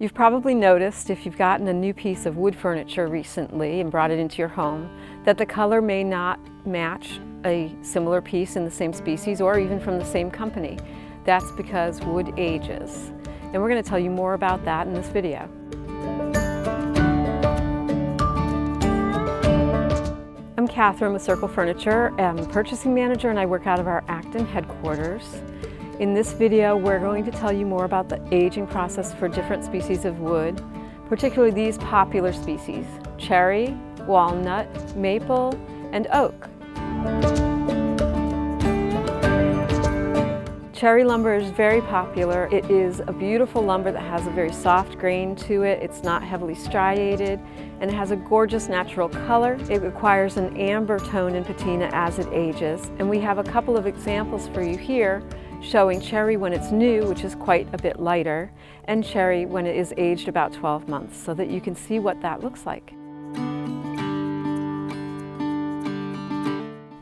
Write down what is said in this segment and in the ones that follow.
You've probably noticed if you've gotten a new piece of wood furniture recently and brought it into your home that the color may not match a similar piece in the same species or even from the same company. That's because wood ages. And we're going to tell you more about that in this video. I'm Catherine with Circle Furniture. I'm a purchasing manager and I work out of our Acton headquarters. In this video, we're going to tell you more about the aging process for different species of wood, particularly these popular species: cherry, walnut, maple, and oak. Cherry lumber is very popular. It is a beautiful lumber that has a very soft grain to it. It's not heavily striated, and it has a gorgeous natural color. It requires an amber tone and patina as it ages. And we have a couple of examples for you here showing cherry when it's new, which is quite a bit lighter, and cherry when it is aged about 12 months, so that you can see what that looks like.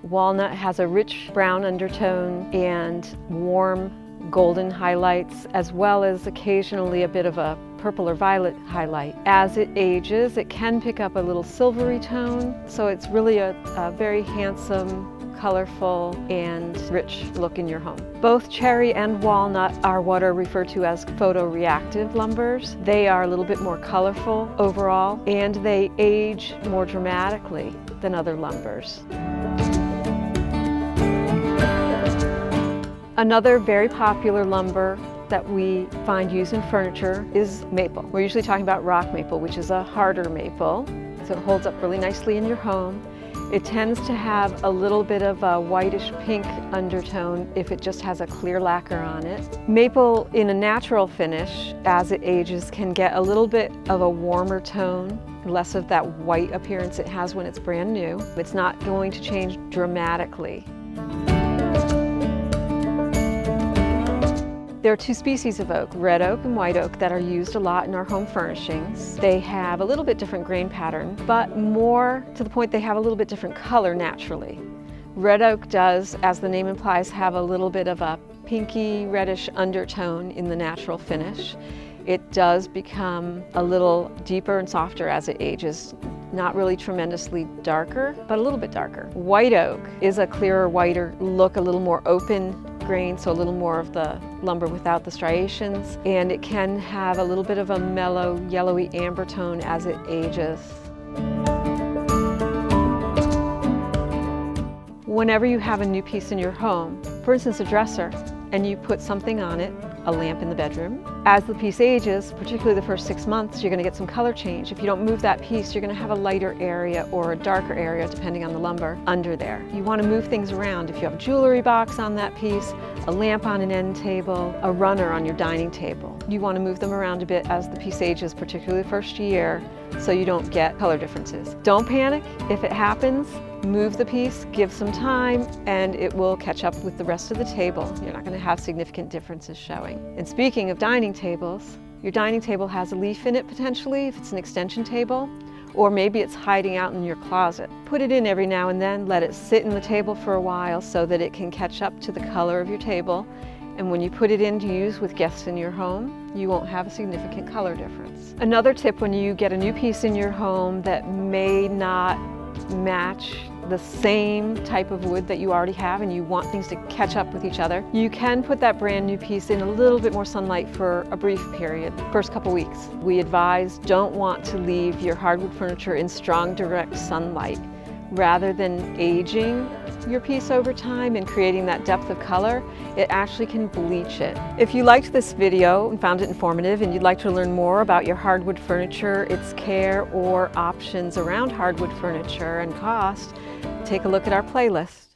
Walnut has a rich brown undertone and warm golden highlights, as well as occasionally a bit of a purple or violet highlight. As it ages, it can pick up a little silvery tone, so it's really a very handsome, colorful, and rich look in your home. Both cherry and walnut are what are referred to as photoreactive lumbers. They are a little bit more colorful overall, and they age more dramatically than other lumbers. Another very popular lumber that we find used in furniture is maple. We're usually talking about rock maple, which is a harder maple, so it holds up really nicely in your home. It tends to have a little bit of a whitish pink undertone if it just has a clear lacquer on it. Maple in a natural finish, as it ages, can get a little bit of a warmer tone, less of that white appearance it has when it's brand new. It's not going to change dramatically. There are two species of oak, red oak and white oak, that are used a lot in our home furnishings. They have a little bit different grain pattern, but more to the point, they have a little bit different color naturally. Red oak does, as the name implies, have a little bit of a pinky reddish undertone in the natural finish. It does become a little deeper and softer as it ages. Not really tremendously darker, but a little bit darker. White oak is a clearer, whiter look, a little more open grain, so a little more of the lumber without the striations, and it can have a little bit of a mellow, yellowy amber tone as it ages. Whenever you have a new piece in your home, for instance a dresser, and you put something on it, a lamp in the bedroom, as the piece ages, particularly the first 6 months, you're going to get some color change. If you don't move that piece, you're going to have a lighter area or a darker area, depending on the lumber, under there. You want to move things around. If you have a jewelry box on that piece, a lamp on an end table, a runner on your dining table, you want to move them around a bit as the piece ages, particularly the first year, so you don't get color differences. Don't panic if it happens. Move the piece, give some time, and it will catch up with the rest of the table. You're not going to have significant differences showing. And speaking of dining tables, your dining table has a leaf in it potentially if it's an extension table, or maybe it's hiding out in your closet. Put it in every now and then, let it sit in the table for a while so that it can catch up to the color of your table. And when you put it in to use with guests in your home, you won't have a significant color difference. Another tip when you get a new piece in your home that may not match the same type of wood that you already have and you want things to catch up with each other, you can put that brand new piece in a little bit more sunlight for a brief period, first couple weeks. We advise don't want to leave your hardwood furniture in strong direct sunlight. Rather than aging your piece over time and creating that depth of color, it actually can bleach it. If you liked this video and found it informative and you'd like to learn more about your hardwood furniture, its care, or options around hardwood furniture and cost, take a look at our playlist.